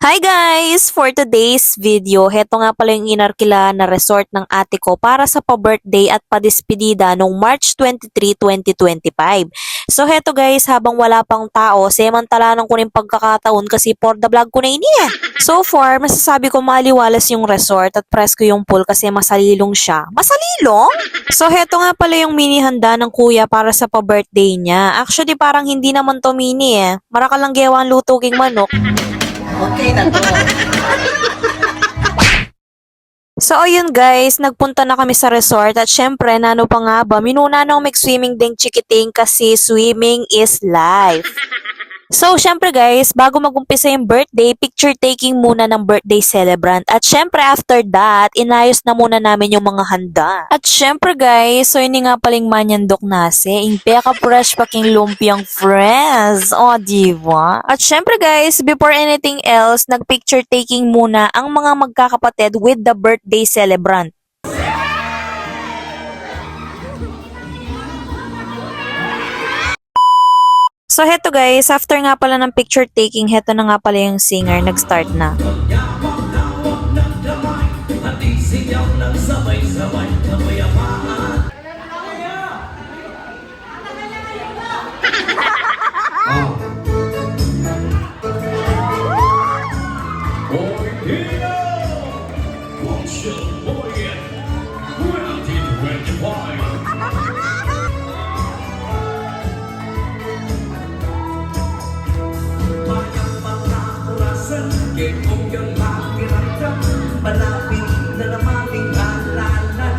Hi guys! For today's video, heto nga pala yung inarkila na resort ng ate ko para sa pa-birthday at pa-despedida noong March 23, 2025. So heto guys, habang wala pang tao, semantalanan ko rin pagkakataon kasi for the vlog ko na ini eh. So far, masasabi ko maliwalas yung resort at presko yung pool kasi masalilong siya. Masalilong? So heto nga pala yung mini handa ng kuya para sa pa-birthday niya. Actually parang hindi naman to mini eh. Marakalang gawa ang luto king manok. Okay na to. So ayun guys, nagpunta na kami sa resort at syempre nano pa nga ba, minuna nang mag-swimming ding chikiting kasi swimming is life. So syempre guys, bago mag-umpisa yung birthday, picture taking muna ng birthday celebrant. At syempre after that, inayos na muna namin yung mga handa. At syempre guys, so ini nga paling manyandok nase, impeka fresh paking lumpiang friends. O diba? At syempre guys, before anything else, nag-picture taking muna ang mga magkakapatid with the birthday celebrant. So heto guys, after nga pala ng picture taking, heto na nga pala yung singer, nag-start na. Malapit na namaming alalan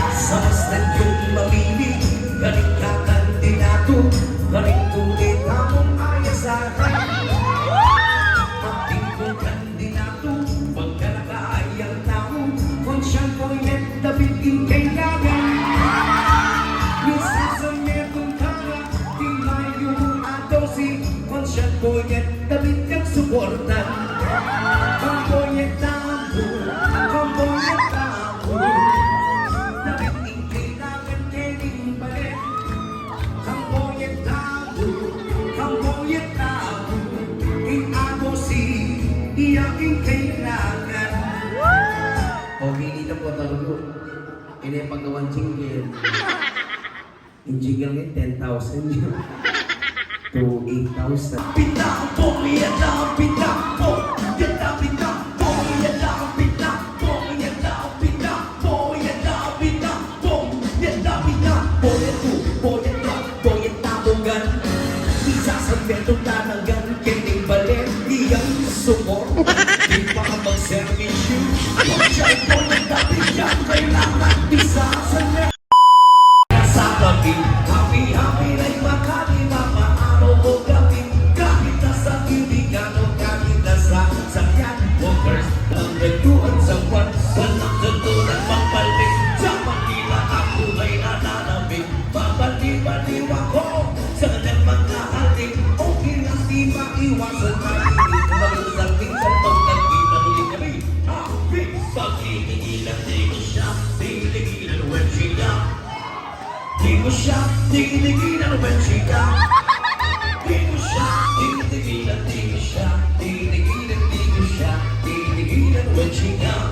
sa masdan yung mamili, galing ka kandidato, galing tulit among ayasahan. Pagting kong kandidato, wag ka nakaayang tao, kung siyang koyet David yung kailangan. Minsan sa metong kara, di mayo adosi, kung siyang koyet David yung suportan. Kung koyet ini paggawan jingle. Yung jingle ngayon, 10,000 yun. To 8,000. Pitampo, yan lang, pitampo. Yan lang, pitampo. Yan lang, pitampo. Yan lang, pitampo. Yan lang, pitampo. Yan lang, pitampo. Yan po, yan tampo, yan tambungan. Isa sa metong tananggan, kending balen, iyang sumor. Di pa ka mag-service yun. Pag-chay po, yan dapit yan, kailangan. Sa gabi, happy na makali mapaaraw o gabi. Kahit nasa ibigan o kahit nasa sakyan. Walkers, ang nagduan sa kwan. Walang tutunan pagbalik. Sa Manila ako ay nananabing. Babali-baliw ako sa kanyang mga halik. Okay lang di maiwasan makinig. Mag-usapin sa pagkakita muli kami. Happy, pag-iigilan di ko siya. Tinigilan when she got. Di ko siya, tinigilan when she got. Di ko siya, tinigilan, di ko siya. Tinigilan, di ko siya. Tinigilan when she got.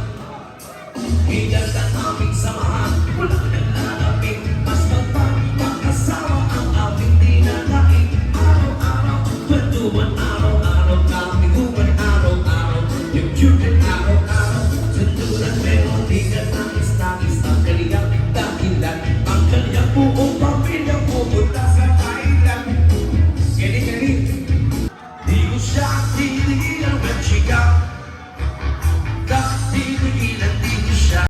Hinggang ang aming samahan, walang nananapin. Mas magpapakasama ang aming dinanain. Araw-araw, kwentuhan araw-araw. Kami human araw-araw. Yung children araw-araw. Sunduran melody ka nangis-nangis ang kaliyang dahilan. Ang kaliyang buong pamilyang pupunta sa Thailand. Gani-gani. Di ko siya tinigilan when she got. Tinigilan, di ko siya.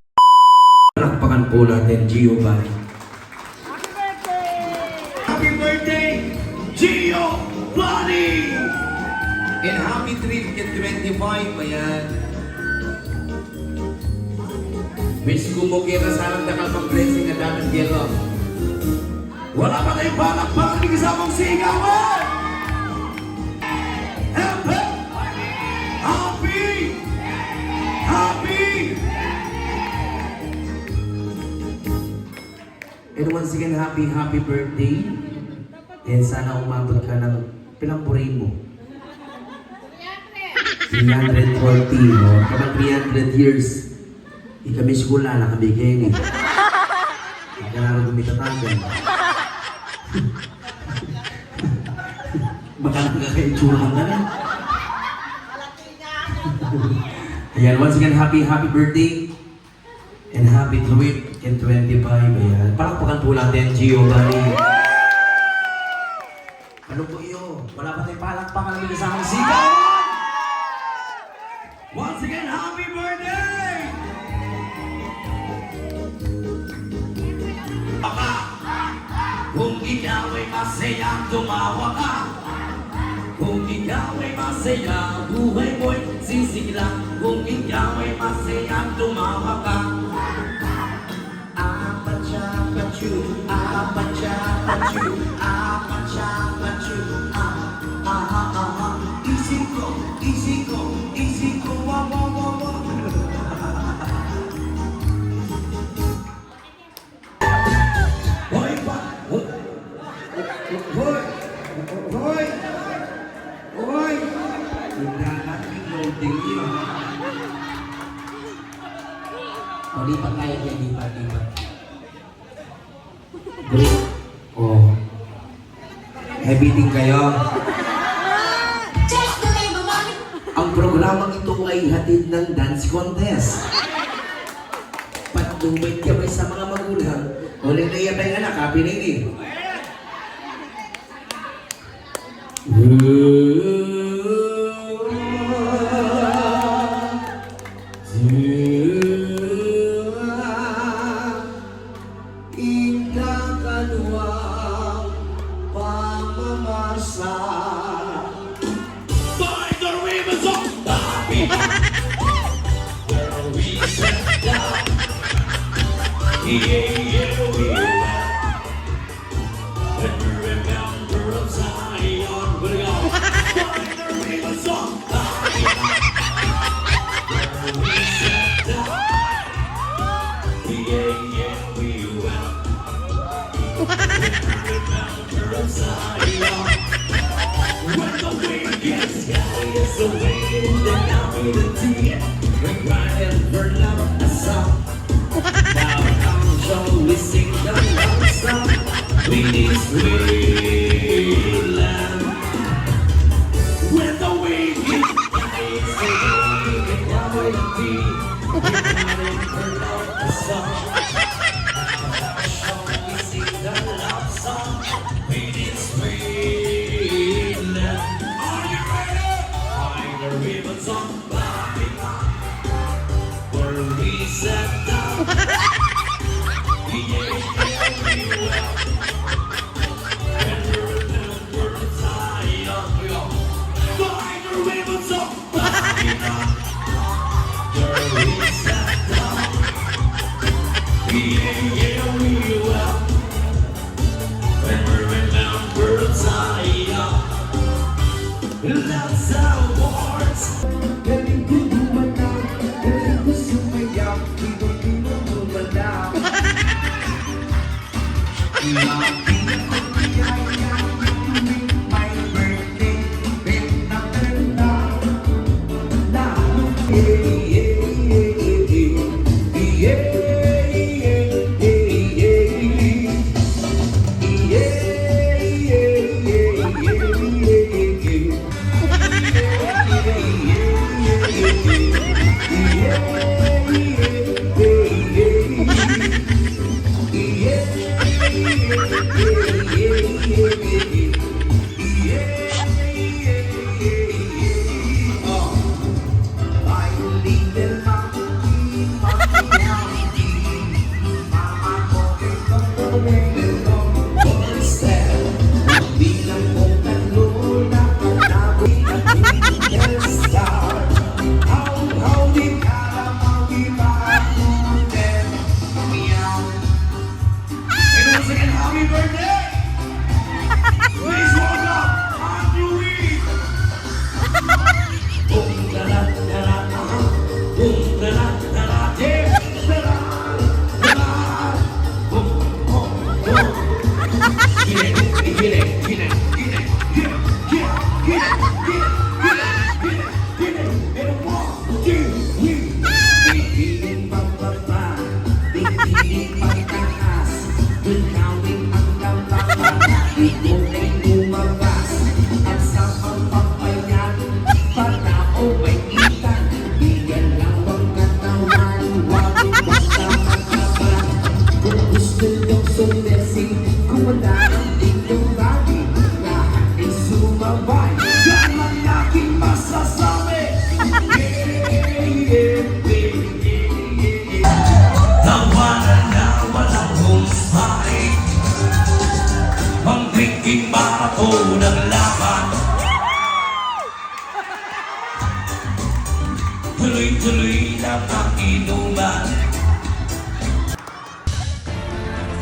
Nakpakan po natin, Giovanni. Happy birthday! Happy birthday, Giovanni! And happy 325, ayan. Wish ko mo kira sa alam na kapag blessing na dapat gelo. Wala pa tayong palakpakan, may kasamang sigawan! Happy! Happy! Happy! And once again, happy birthday. And sana umabot ka ng pilang buray mo. 340, no? Kapag 300 years, kami sigula na kabigay ni. Kaya na rin gumitatagan. Baka nakakaitsura ka na. Ayan, once again, happy birthday. And happy to it in 25. Ayan. Palakpakan po natin, Giovanni. Ano po iyo? Wala pa tayong palakpakan namin kasamang sigaw! Once again, happy birthday! Baka, kung ikaw ay masaya, tumawa ka. Kung ikaw ay masaya, buhay mo'y sisigla. Kung ikaw ay masaya, tumawa ka. Apacha-pachu, apacha-pachu, apacha-pachu, easy go, wa, wa, wa, wa. Hoy, pa! Hoy! Hindi natin loading yun. O, lipat tayo kaya lipat. Great. Oh. Habiting kayo. Ang programang ito ay hatid ng dance contest. Patnumit ka ba sa mga magulang? Ulit na yan ang anak, happy na ini. Ikakanwang pamamasa. By the rivers of Tapi, where we sat down. Yeah, we went. And remember of Zion, we'll go. By the rivers of Tapi, where we sat down. Yeah, we went. And remember of Zion. When the wind gets high, it's the wind that community. We're crying for love, a song. Now I'm shall we sing the love song. We need sweet land. When the wind gets high, it's the wind that community. We're crying for love, a song. Now shall we sing the love song. We need sweet land. Are you ready? By the rivers of Babylon, where we sat down. Yeah, we will. And remember Zion. We go. By the rivers of Babylon, where we sat down. Yeah, we will. And remember Zion. Love's awards. Galing ko gumalaw, galing ko sumayaw, di ko pinumumalaw.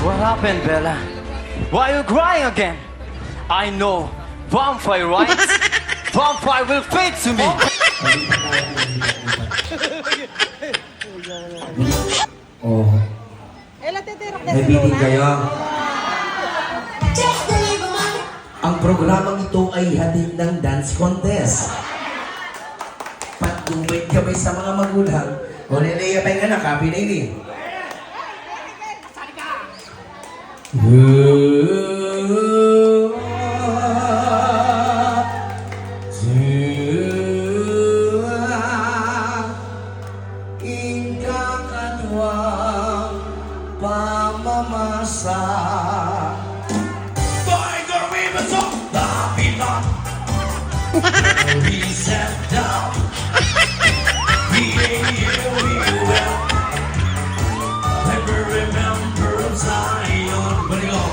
What happened, Bella? Why are you crying again? I know. Vampire, right? Vampire will fade to me. Oh, may bitin kayo. Ang programang ito ay hatid ng dance contest. Pagdumit kami sa mga magulang. O nilaya pa yung anak, happy na ini. Ingkang kanwang pamamasa. By the rivers of Babylon, we sat down. We will never remember Zion. But you go,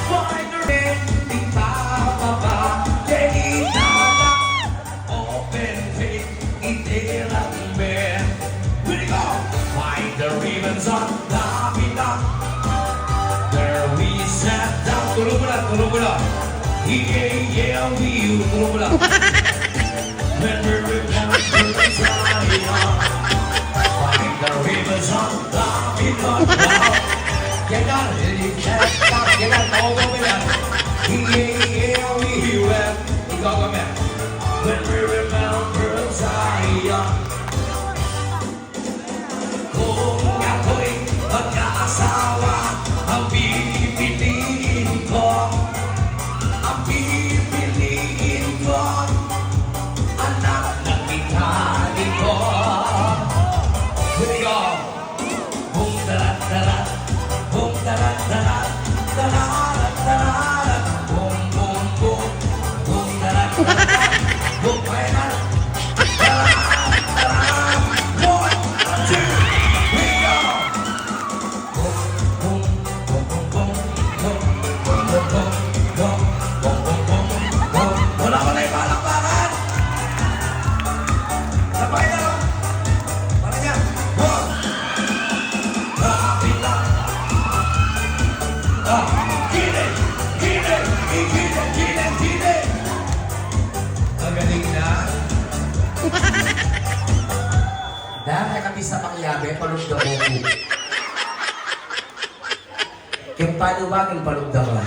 by the ending Baba, open faith, itilang men. But you go, by the rivers of Babylon, there we sat down. Tulog mo na. Yeah, we tulog mo na. When we remember Zion, find the rivers of Babylon. Get on it, you can't stop. Get on, all over that. Yeah, we will. Ikaw kami. When we remember Zion. Kung ako'y magkaasawa, ang pipiliin ko. Ang pipiliin ko. Anak ng itali ko. Here we go. Boom, darat, boom, darat, darat, boom, boom, boom, boom, darat, boom, darat, darat, 1, 2, we go. Boom, boom, boom, boom, boom, boom, boom, boom, boom, boom, boom, boom, boom. Wala ko na yung palakpakan. Sabay na lang. Para niya. One. Happy lang. Gine. Ang galing na. Dahil kami sa pangyabe, palugda mo po. Kaya paano ba ang palugda mo?